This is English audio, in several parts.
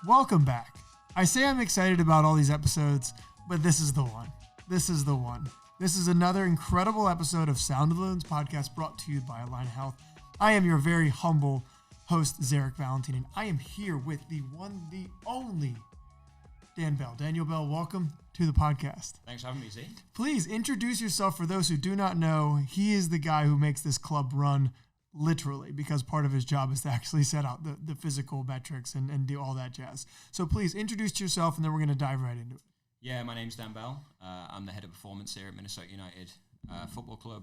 Welcome back. I say I'm excited about all these episodes, but this is the one. This is another incredible episode of Sound of the Loons podcast brought to you by Align Health. I am your very humble host, Zarek Valentine, and I am here with the one, the only Dan Bell. Daniel Bell, welcome to the podcast. Thanks for having me, Z. Please introduce yourself for those who do not know. He is the guy who makes this club run literally, because part of his job is to actually set out the physical metrics and do all that jazz. So please introduce yourself, and then we're going to dive right into it. Yeah, my name's Dan Bell. I'm the head of performance here at Minnesota United Football Club.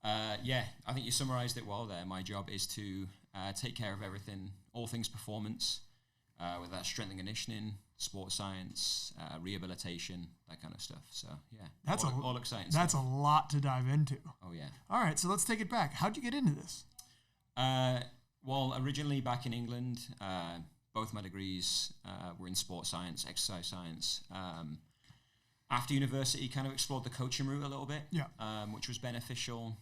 I think you summarized it well there. My job is to take care of everything, all things performance, whether that's strength and conditioning, sports science, rehabilitation, that kind of stuff. So, yeah, that's all exciting That's stuff. a lot to dive into. Oh, yeah. All right, so let's take it back. How'd you get into this? Well, originally back in England, both my degrees were in sports science, exercise science. After university, kind of explored the coaching route a little bit, which was beneficial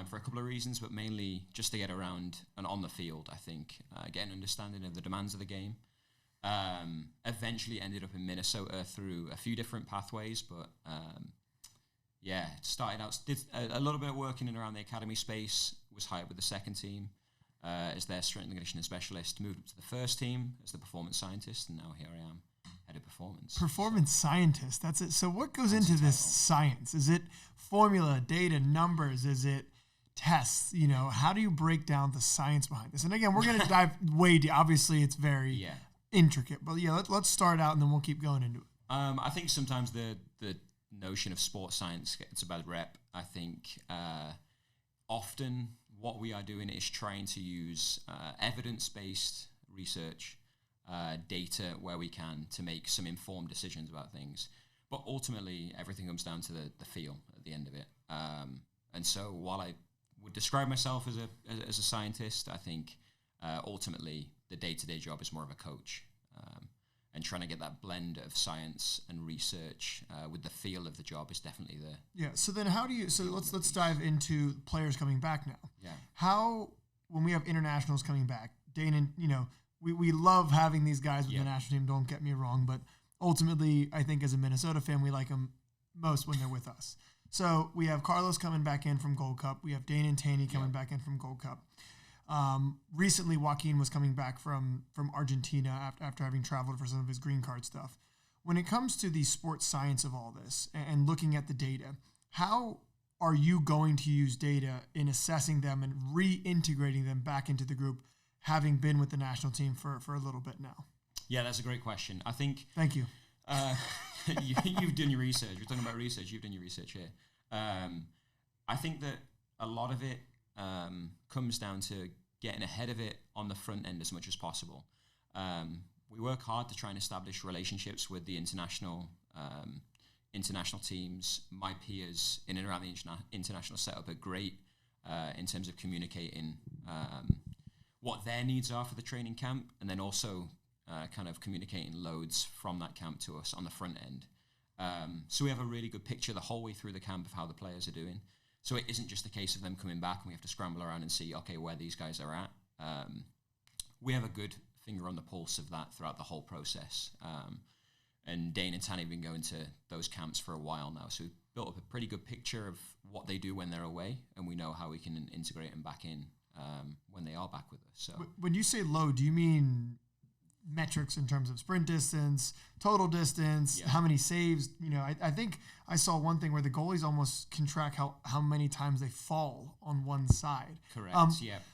for a couple of reasons, but mainly just to get around and on the field, I think, get an understanding of the demands of the game. Eventually ended up in Minnesota through a few different pathways, but started out, did a little bit of work in and around the academy space, was hired with the second team as their strength and conditioning specialist, moved up to the first team as the performance scientist, and now here I am, head of performance. Performance scientist, that's it. So what goes into this science? Is it formula, data, numbers? Is it tests? You know, how do you break down the science behind this? And again, we're going to dive way deep. Obviously, it's very intricate, but let's start out and then we'll keep going into it. I think sometimes the notion of sports science gets a bad rep. I think often what we are doing is trying to use evidence-based research, data where we can to make some informed decisions about things. But ultimately, everything comes down to the feel at the end of it. And so while I would describe myself as a scientist, I think ultimately the day-to-day job is more of a coach. And trying to get that blend of science and research with the feel of the job is definitely the... Yeah, so then how do you... So let's dive into players coming back now. Yeah. How, when we have internationals coming back, Dana, we love having these guys with the national team, don't get me wrong, but ultimately, I think as a Minnesota fan, we like them most when they're with us. So we have Carlos coming back in from Gold Cup. We have Dane and Taney coming back in from Gold Cup. Recently, Joaquin was coming back from Argentina after having traveled for some of his green card stuff. When it comes to the sports science of all this and looking at the data, how are you going to use data in assessing them and reintegrating them back into the group, having been with the national team for a little bit now? Yeah, that's a great question. I think... Thank you. You've done your research. We're talking about research. You've done your research here. I think that a lot of it comes down to getting ahead of it on the front end as much as possible. We work hard to try and establish relationships with the international teams. My peers in and around the international setup are great in terms of communicating what their needs are for the training camp, and then also kind of communicating loads from that camp to us on the front end. So we have a really good picture the whole way through the camp of how the players are doing. So it isn't just a case of them coming back and we have to scramble around and see, okay, where these guys are at. We have a good finger on the pulse of that throughout the whole process. And Dane and Tanny have been going to those camps for a while now, so built up a pretty good picture of what they do when they're away, and we know how we can integrate them back in when they are back with us. So when you say load, do you mean metrics in terms of sprint distance, total distance, how many saves? I think I saw one thing where the goalies almost can track how many times they fall on one side. Correct.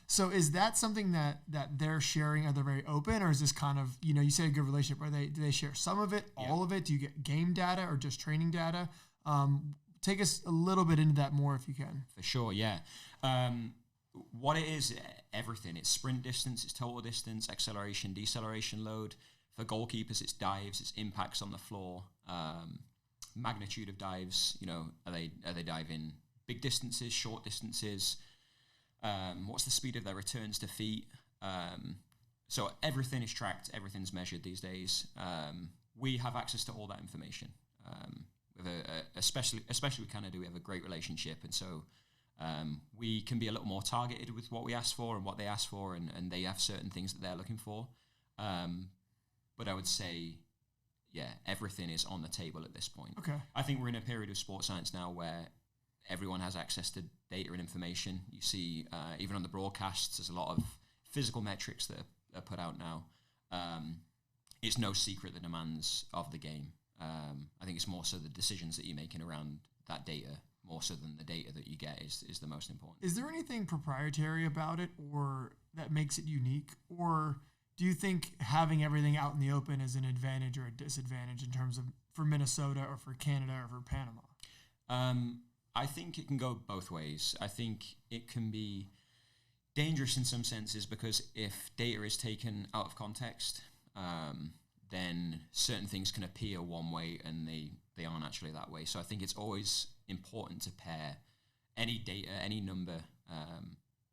So is that something that they're sharing? Are they very open, or is this kind of, you say a good relationship? Do they share some of it, all of it? Do you get game data or just training data? Take us a little bit into that more if you can. For sure, yeah. What it is, everything. It's sprint distance, it's total distance, acceleration, deceleration load. For goalkeepers, it's dives, it's impacts on the floor, magnitude of dives. Are they diving big distances, short distances? What's the speed of their returns to feet? So everything is tracked, everything's measured these days. We have access to all that information. Especially with Canada, we have a great relationship, and so we can be a little more targeted with what we ask for and what they ask for, and they have certain things that they're looking for. But I would say, everything is on the table at this point. Okay. I think we're in a period of sports science now where everyone has access to data and information. You see, even on the broadcasts, there's a lot of physical metrics that are put out now. It's no secret the demands of the game. I think it's more so the decisions that you're making around that data, more so than the data that you get is the most important. Is there anything proprietary about it or that makes it unique? Or do you think having everything out in the open is an advantage or a disadvantage in terms of for Minnesota or for Canada or for Panama? I think it can go both ways. I think it can be dangerous in some senses because if data is taken out of context, then certain things can appear one way and they aren't actually that way. So I think it's always important to pair any data, any number,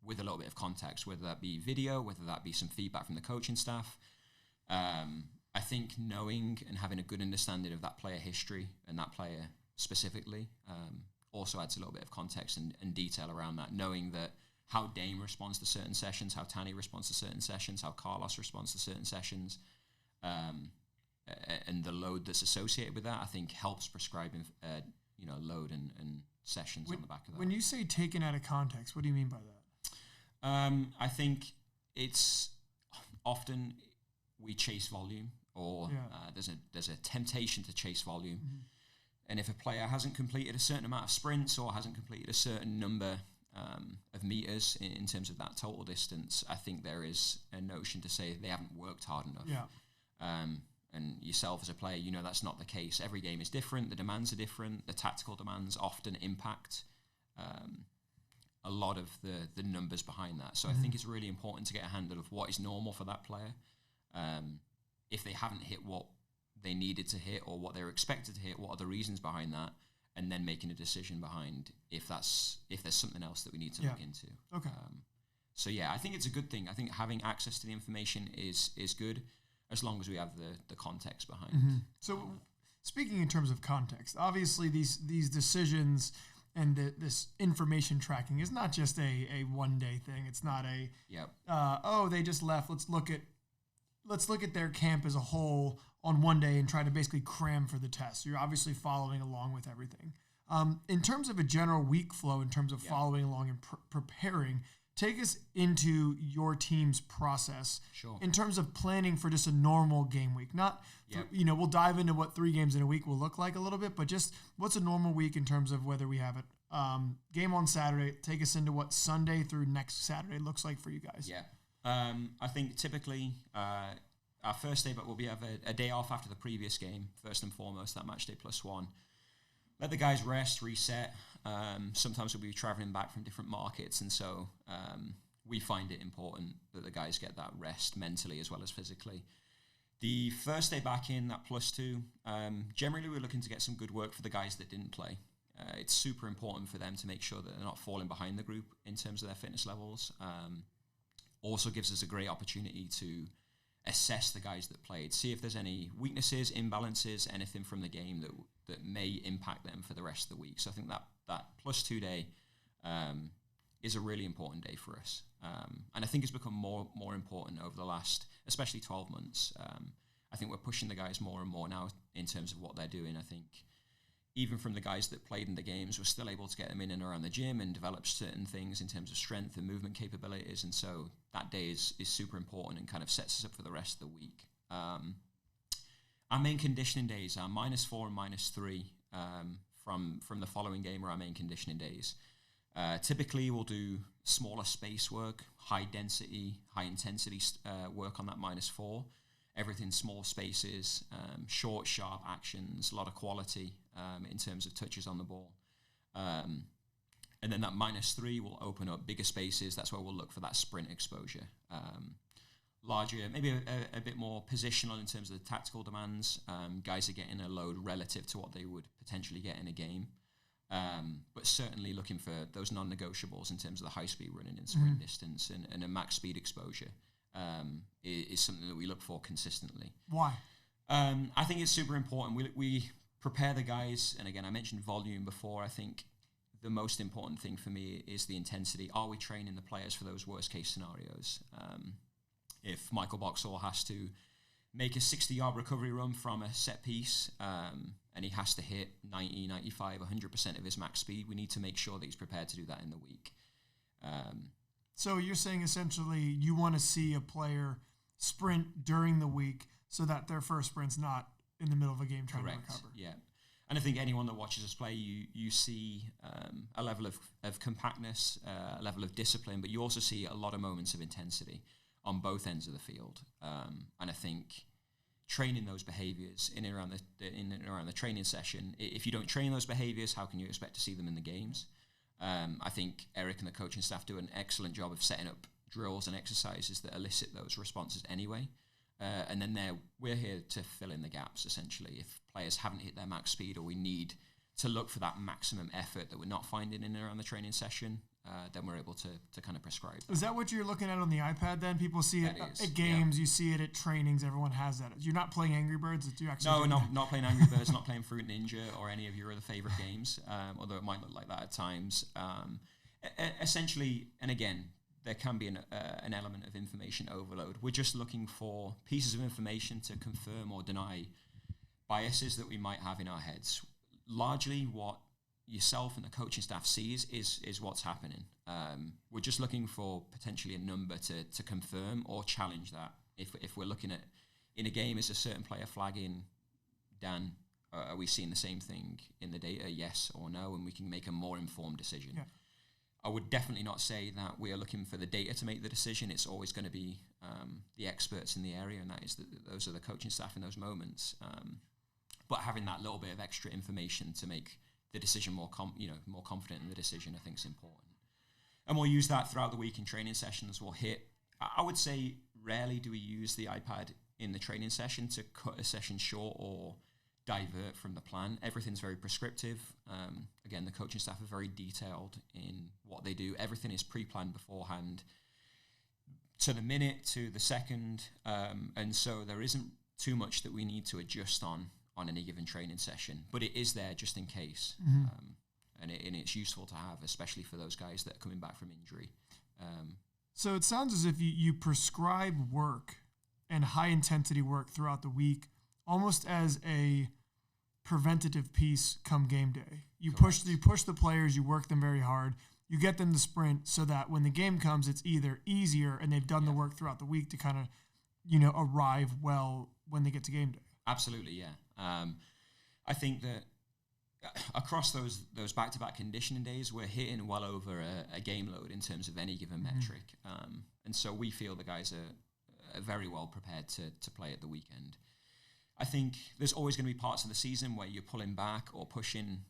with a little bit of context, whether that be video, whether that be some feedback from the coaching staff. I think knowing and having a good understanding of that player history and that player specifically also adds a little bit of context and detail around that, knowing that how Dame responds to certain sessions, how Tanny responds to certain sessions, how Carlos responds to certain sessions, and the load that's associated with that, I think helps prescribing, load and sessions on the back of that. When you say taken out of context, what do you mean by that? I think it's often we chase volume, or there's a temptation to chase volume. Mm-hmm. And if a player hasn't completed a certain amount of sprints or hasn't completed a certain number of meters in terms of that total distance, I think there is a notion to say they haven't worked hard enough. Yeah. And yourself as a player, that's not the case. Every game is different. The demands are different. The tactical demands often impact a lot of the numbers behind that. So I think it's really important to get a handle of what is normal for that player. If they haven't hit what they needed to hit or what they were expected to hit, what are the reasons behind that? And then making a decision behind if there's something else that we need to look into. Okay. I think it's a good thing. I think having access to the information is good, as long as we have the context behind it. So speaking in terms of context, obviously these decisions and this information tracking is not just a one-day thing. It's not they just left. Let's look at their camp as a whole on one day and try to basically cram for the test. You're obviously following along with everything. In terms of a general week flow, in terms of following along and preparing, take us into your team's process. Sure. In terms of planning for just a normal game week. We'll dive into what 3 games in a week will look like a little bit, but just what's a normal week in terms of whether we have it game on Saturday. Take us into what Sunday through next Saturday looks like for you guys. Yeah. I think typically our first day, but we'll have a day off after the previous game, first and foremost, that match day +1. Let the guys rest, reset. Sometimes we'll be traveling back from different markets, and so we find it important that the guys get that rest mentally as well as physically. The first day back in, that +2, generally we're looking to get some good work for the guys that didn't play. It's super important for them to make sure that they're not falling behind the group in terms of their fitness levels. Also gives us a great opportunity to assess the guys that played, see if there's any weaknesses, imbalances, anything from the game that may impact them for the rest of the week. So I think that +2 day is a really important day for us. And I think it's become more important over the last, especially 12 months. I think we're pushing the guys more and more now in terms of what they're doing. I think even from the guys that played in the games, we're still able to get them in and around the gym and develop certain things in terms of strength and movement capabilities. And so that day is super important and kind of sets us up for the rest of the week. Our main conditioning days are -4 and -3 from the following game are our main conditioning days. Typically, we'll do smaller space work, high density, high intensity work on that -4. Everything small spaces, short, sharp actions, a lot of quality in terms of touches on the ball. And then that -3 will open up bigger spaces. That's where we'll look for that sprint exposure. Larger, maybe a bit more positional in terms of the tactical demands. Guys are getting a load relative to what they would potentially get in a game. But certainly looking for those non-negotiables in terms of the high-speed running and sprint distance and a max speed exposure is something that we look for consistently. Why? I think it's super important. We prepare the guys, and again, I mentioned volume before. I think the most important thing for me is the intensity. Are we training the players for those worst-case scenarios? If Michael Boxall has to make a 60-yard recovery run from a set piece and he has to hit 90, 95, 100% of his max speed, we need to make sure that he's prepared to do that in the week. So you're saying essentially you want to see a player sprint during the week so that their first sprint's not in the middle of a game trying Correct. to recover. Yeah. And I think anyone that watches us play, you see a level of compactness, a level of discipline, but you also see a lot of moments of intensity on both ends of the field. And I think training those behaviors in and around the training session, if you don't train those behaviors, how can you expect to see them in the games? I think Eric and the coaching staff do an excellent job of setting up drills and exercises that elicit those responses anyway. And then we're here to fill in the gaps, essentially. If players haven't hit their max speed or we need to look for that maximum effort that we're not finding in and around the training session, then we're able to kind of prescribe. Is that what you're looking at on the iPad then? People see it at games, you see it at trainings, everyone has that. You're not playing Angry Birds? Do you actually not playing Angry Birds, not playing Fruit Ninja or any of your other favorite games, although it might look like that at times. Essentially, and again, there can be an element of information overload. We're just looking for pieces of information to confirm or deny biases that we might have in our heads. Largely what yourself and the coaching staff sees is what's happening. We're just looking for potentially a number to confirm or challenge that. If we're looking at, in a game, is a certain player flagging Dan? Are we seeing the same thing in the data? Yes or no? And we can make a more informed decision. Yeah. I would definitely not say that we are looking for the data to make the decision. It's always going to be the experts in the area, and those are the coaching staff in those moments. But having that little bit of extra information to make the decision more confident in the decision, I think is important. And we'll use that throughout the week in training sessions. We'll hit, I would say, rarely do we use the iPad in the training session to cut a session short or divert from the plan. Everything's very prescriptive. Again, the coaching staff are very detailed in what they do. Everything is pre-planned beforehand to the minute, to the second. And so there isn't too much that we need to adjust on any given training session, but it is there just in case. And it's useful to have, especially for those guys that are coming back from injury. So it sounds as if you prescribe work and high intensity work throughout the week, almost as a preventative piece come game day. You push the players, you work them very hard, you get them to sprint so that when the game comes, it's either easier and they've done the work throughout the week to kind of, arrive well when they get to game day. Absolutely, yeah. I think that across those back-to-back conditioning days, we're hitting well over a game load in terms of any given metric. And so we feel the guys are very well prepared to play at the weekend. I think there's always going to be parts of the season where you're pulling back or pushing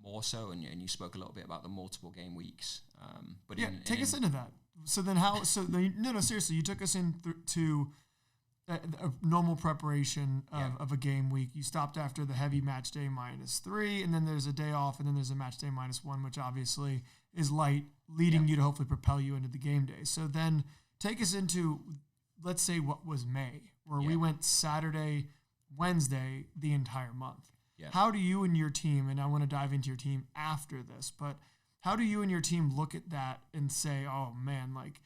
more so, and you spoke a little bit about the multiple game weeks. But take us into that. So then seriously, you took us into a normal preparation of a game week. You stopped after the heavy match day -3, and then there's a day off, and then there's a match day -1, which obviously is light, leading you to hopefully propel you into the game day. So then take us into, let's say, what was May, where we went Saturday, Wednesday, the entire month. Yeah. How do you and your team, and I want to dive into your team after this, but how do you and your team look at that and say, oh man, like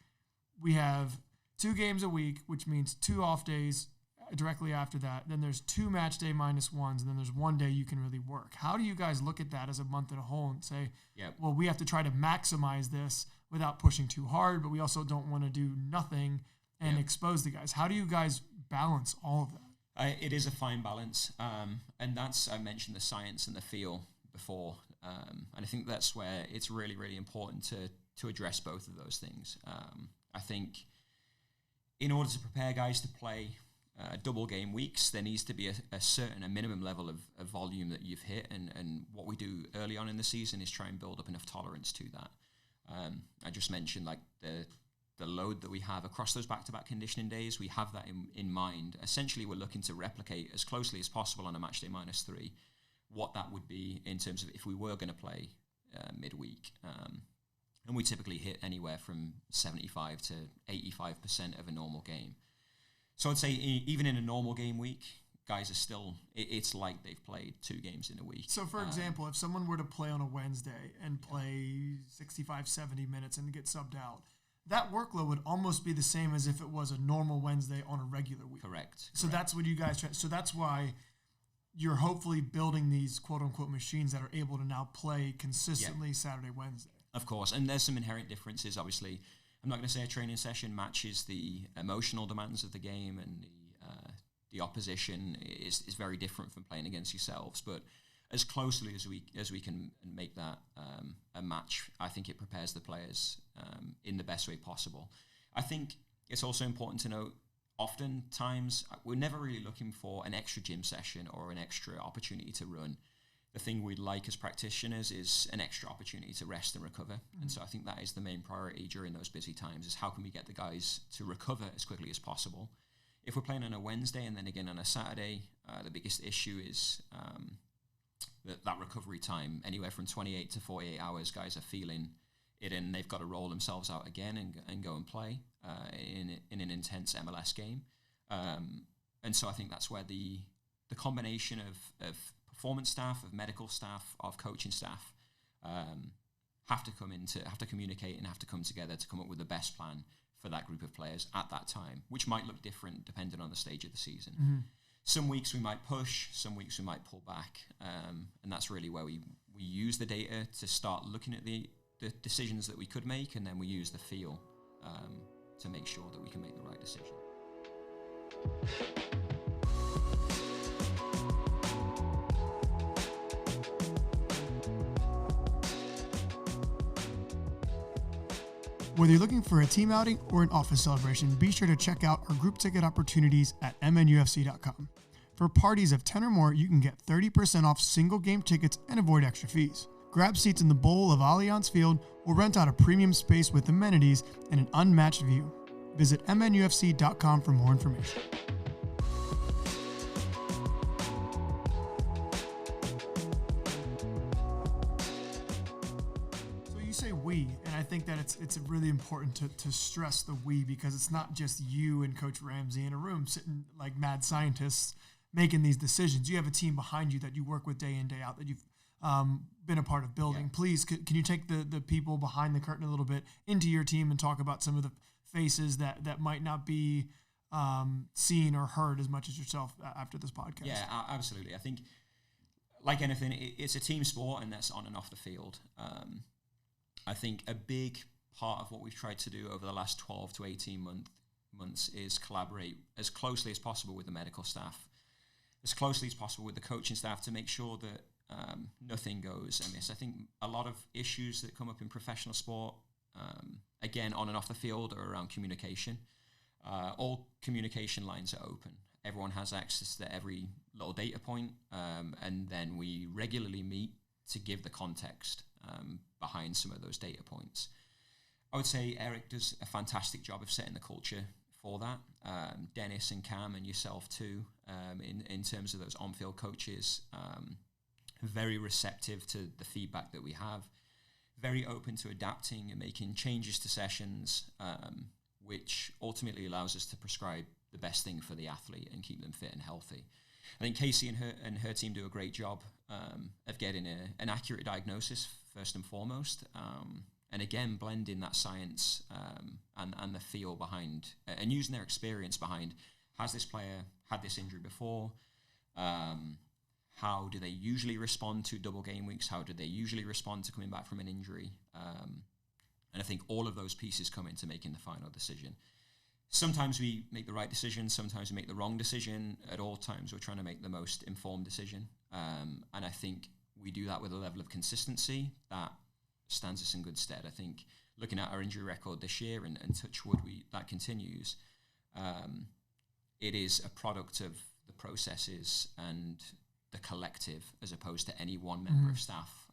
we have 2 games a week, which means 2 off days. directly after that. Then there's 2 match day -1s, and then there's 1 day you can really work. How do you guys look at that as a month in a whole and say, well, we have to try to maximize this without pushing too hard, but we also don't want to do nothing and expose the guys? How do you guys balance all of that? It is a fine balance, and that's, I mentioned the science and the feel before, and I think that's where it's really, really important to address both of those things. I think in order to prepare guys to play double game weeks, there needs to be a minimum level of volume that you've hit, and what we do early on in the season is try and build up enough tolerance to that. I just mentioned like the load that we have across those back-to-back conditioning days, we have that in mind. Essentially, we're looking to replicate as closely as possible on a match day -3 what that would be in terms of if we were going to play midweek. And we typically hit anywhere from 75 to 85% of a normal game. So I'd say even in a normal game week, guys are still, it's like they've played 2 games in a week. So for example, if someone were to play on a Wednesday and play 65, 70 minutes and get subbed out, that workload would almost be the same as if it was a normal Wednesday on a regular week. Correct. So that's what you guys try. So that's why you're hopefully building these quote unquote machines that are able to now play consistently Saturday, Wednesday. Of course. And there's some inherent differences. Obviously, I'm not going to say a training session matches the emotional demands of the game, and the opposition is very different from playing against yourselves. But as closely as we can make that a match, I think it prepares the players in the best way possible. I think it's also important to note, oftentimes we're never really looking for an extra gym session or an extra opportunity to run. The thing we'd like as practitioners is an extra opportunity to rest and recover. Mm-hmm. And so I think that is the main priority during those busy times, is how can we get the guys to recover as quickly as possible. If we're playing on a Wednesday and then again on a Saturday, the biggest issue is that recovery time, anywhere from 28 to 48 hours, guys are feeling it and they've got to roll themselves out again and go and play in an intense MLS game. And so I think that's where the combination of performance staff, of medical staff, of coaching staff have to communicate and have to come together to come up with the best plan for that group of players at that time, which might look different depending on the stage of the season. Mm-hmm. Some weeks we might push, some weeks we might pull back, and that's really where we use the data to start looking at the decisions that we could make, and then we use the feel to make sure that we can make the right decision. Whether you're looking for a team outing or an office celebration, be sure to check out our group ticket opportunities at MNUFC.com. For parties of 10 or more, you can get 30% off single game tickets and avoid extra fees. Grab seats in the bowl of Allianz Field or rent out a premium space with amenities and an unmatched view. Visit MNUFC.com for more information. Say we, and I think that it's really important to stress the we, because it's not just you and Coach Ramsey in a room sitting like mad scientists making these decisions. You have a team behind you that you work with day in, day out, that you've been a part of building. Yeah. Please, can you take the people behind the curtain a little bit into your team and talk about some of the faces that might not be seen or heard as much as yourself after this podcast? Yeah, absolutely. I think, like anything, it's a team sport, and that's on and off the field. I think a big part of what we've tried to do over the last 12 to 18 months is collaborate as closely as possible with the medical staff, as closely as possible with the coaching staff, to make sure that nothing goes amiss. I think a lot of issues that come up in professional sport, again, on and off the field, are around communication. All communication lines are open. Everyone has access to every little data point, and then we regularly meet to give the context behind some of those data points. I would say Eric does a fantastic job of setting the culture for that. Dennis and Cam and yourself too, in terms of those on-field coaches, very receptive to the feedback that we have, very open to adapting and making changes to sessions, which ultimately allows us to prescribe the best thing for the athlete and keep them fit and healthy. I think Casey and her team do a great job of getting an accurate diagnosis first and foremost, and again blending that science and the feel behind, and using their experience behind has this player had this injury before? How do they usually respond to double game weeks? How do they usually respond to coming back from an injury? And I think all of those pieces come into making the final decision. Sometimes we make the right decision. Sometimes we make the wrong decision. At all times, we're trying to make the most informed decision. And I think we do that with a level of consistency that stands us in good stead. I think looking at our injury record this year, and touch wood, that continues, it is a product of the processes and the collective, as opposed to any one member of staff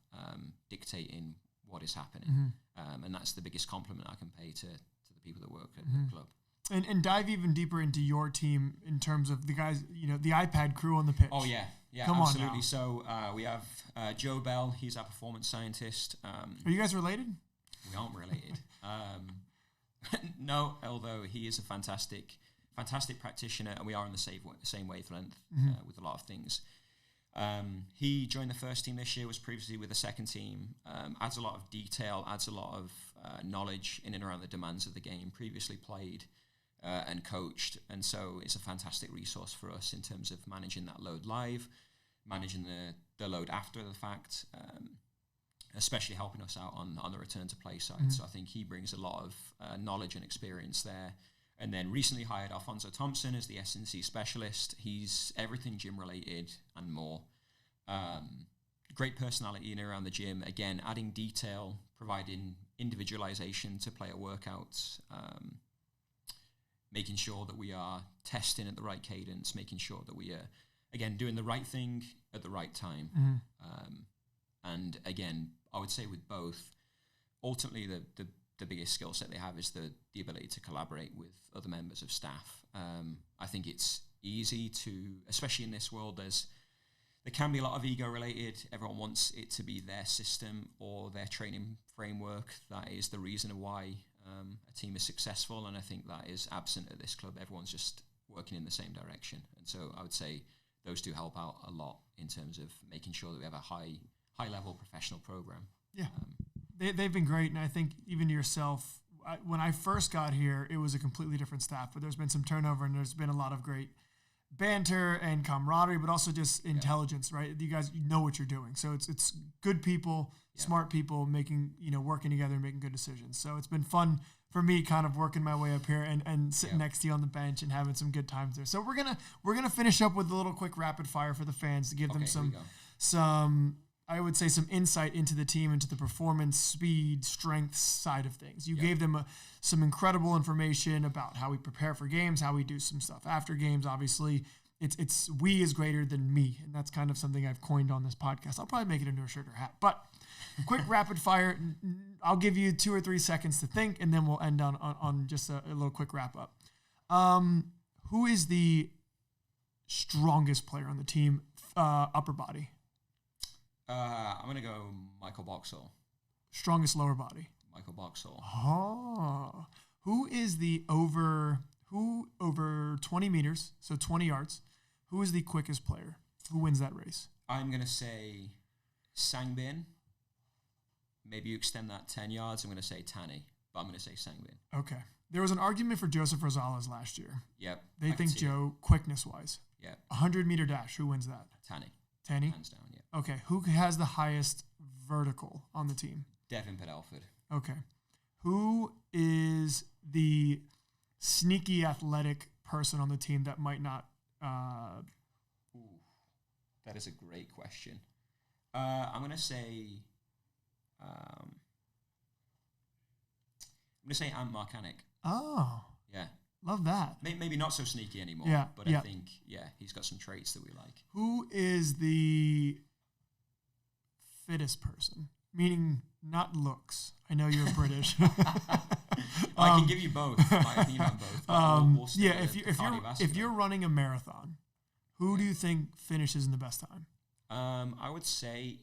dictating what is happening. And that's the biggest compliment I can pay to the people that work at the club. And dive even deeper into your team in terms of the guys, the iPad crew on the pitch. Oh, yeah. Yeah, Come absolutely. On now. So we have Joe Bell. He's our performance scientist. Are you guys related? We aren't related. No, although he is a fantastic practitioner, and we are on the same wavelength with a lot of things. He joined the first team this year, was previously with the second team, adds a lot of detail, adds a lot of knowledge in and around the demands of the game, previously played and coached, and so it's a fantastic resource for us in terms of managing that load live, managing the load after the fact, especially helping us out on the return to play side. So I think he brings a lot of knowledge and experience there. And then recently hired Alfonso Thompson as the S&C specialist. He's everything gym related and more. Great personality in and around the gym. Again, adding detail, providing individualization to player workouts, making sure that we are testing at the right cadence, making sure that we are, again, doing the right thing at the right time. And again, I would say with both, ultimately the biggest skill set they have is the ability to collaborate with other members of staff. I think it's easy to, especially in this world, there can be a lot of ego related. Everyone wants it to be their system or their training framework. That is the reason why a team is successful, and I think that is absent at this club. Everyone's just working in the same direction. And so I would say those two help out a lot in terms of making sure that we have a high level professional program. Yeah. They've been great, and I think even yourself, when I first got here, it was a completely different staff, but there's been some turnover, and there's been a lot of great banter and camaraderie, but also just intelligence, right? You guys know what you're doing. So it's good people, smart people working together and making good decisions. So it's been fun for me kind of working my way up here and sitting next to you on the bench and having some good times there. So we're gonna finish up with a little quick rapid fire for the fans to give them some I would say some insight into the team, into the performance, speed, strength side of things. You gave them some incredible information about how we prepare for games, how we do some stuff after games. Obviously, it's we is greater than me, and that's kind of something I've coined on this podcast. I'll probably make it into a shirt or hat. But quick rapid fire. I'll give you 2 or 3 seconds to think, and then we'll end on just a little quick wrap up. Who is the strongest player on the team, upper body? I'm going to go Michael Boxall. Strongest lower body? Michael Boxall. Oh. Who is over 20 meters, so 20 yards, who is the quickest player? Who wins that race? I'm going to say Sangbin. Maybe you extend that 10 yards. I'm going to say Tani, but I'm going to say Sangbin. Okay. There was an argument for Joseph Rosales last year. Yep. They think Joe, quickness-wise. Yep. 100-meter dash, who wins that? Tani. Hands down, yeah. Okay. Who has the highest vertical on the team? Devin Padelford. Okay. Who is the sneaky athletic person on the team that might not... That is a great question. I'm going to say... I'm going to say Ant Markanek. Oh. Yeah. Love that. Maybe not so sneaky anymore, but I think, he's got some traits that we like. Who is the fittest person? Meaning not looks. I know you're British. I can give you both, my opinion on both. If you're running a marathon, who do you think finishes in the best time? I would say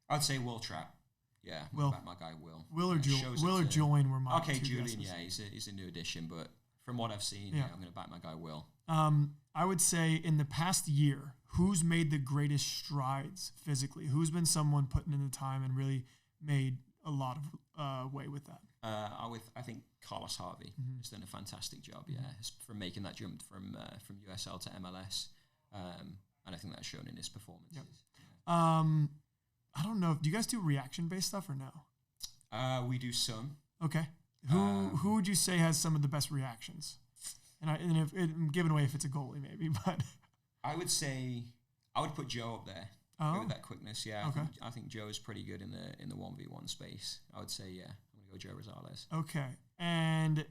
I'd say Will Trapp. Yeah, Will. Back my guy Will. Will or Julian were my okay, two Julian, guesses. he's a new addition, but from what I've seen, I'm going to back my guy Will. I would say in the past year, who's made the greatest strides physically? Who's been someone putting in the time and really made a lot of way with that? I think Carlos Harvey has done a fantastic job. Yeah, from making that jump from USL to MLS, and I think that's shown in his performances. Yep. I don't know. Do you guys do reaction-based stuff or no? We do some. Okay. Who would you say has some of the best reactions? And if I'm giving away if it's a goalie, maybe, but I would say I would put Joe up there. Oh. With that quickness, yeah. Okay. I think Joe is pretty good in the 1v1 space. I would say, yeah, I'm gonna go Joe Rosales. Okay. And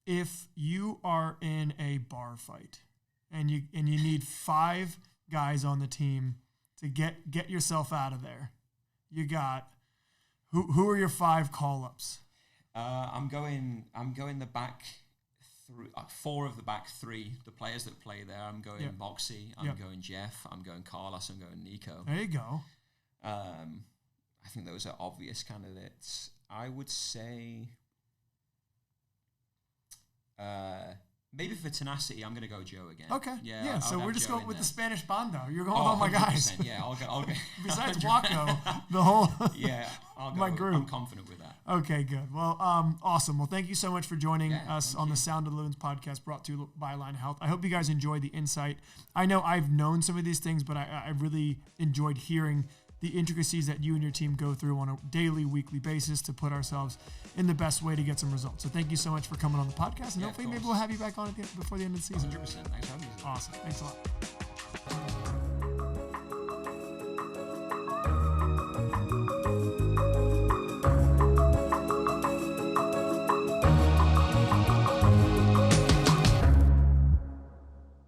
if you are in a bar fight and you need 5 guys on the team to get yourself out of there, you got who are your 5 call-ups? I'm going the back 3, 4 of the back 3. The players that play there. I'm going Boxy. I'm going Jeff. I'm going Carlos. I'm going Nico. There you go. I think those are obvious candidates. I would say maybe for tenacity, I'm going to go Joe again. Okay. Yeah. So we're just Joe going with there. the Spanish bando. You're going with all my guys. Yeah, I'll go. Besides Waco, the whole I'll go. My group. I'm confident with that. Okay, good. Well, awesome. Well, thank you so much for joining us on the Sound of the Loons podcast brought to you by Line Health. I hope you guys enjoyed the insight. I know I've known some of these things, but I really enjoyed hearing the intricacies that you and your team go through on a daily, weekly basis to put ourselves in the best way to get some results. So thank you so much for coming on the podcast, and hopefully maybe we'll have you back on before the end of the season. 100%. Thanks for having me. Awesome. Thanks a lot.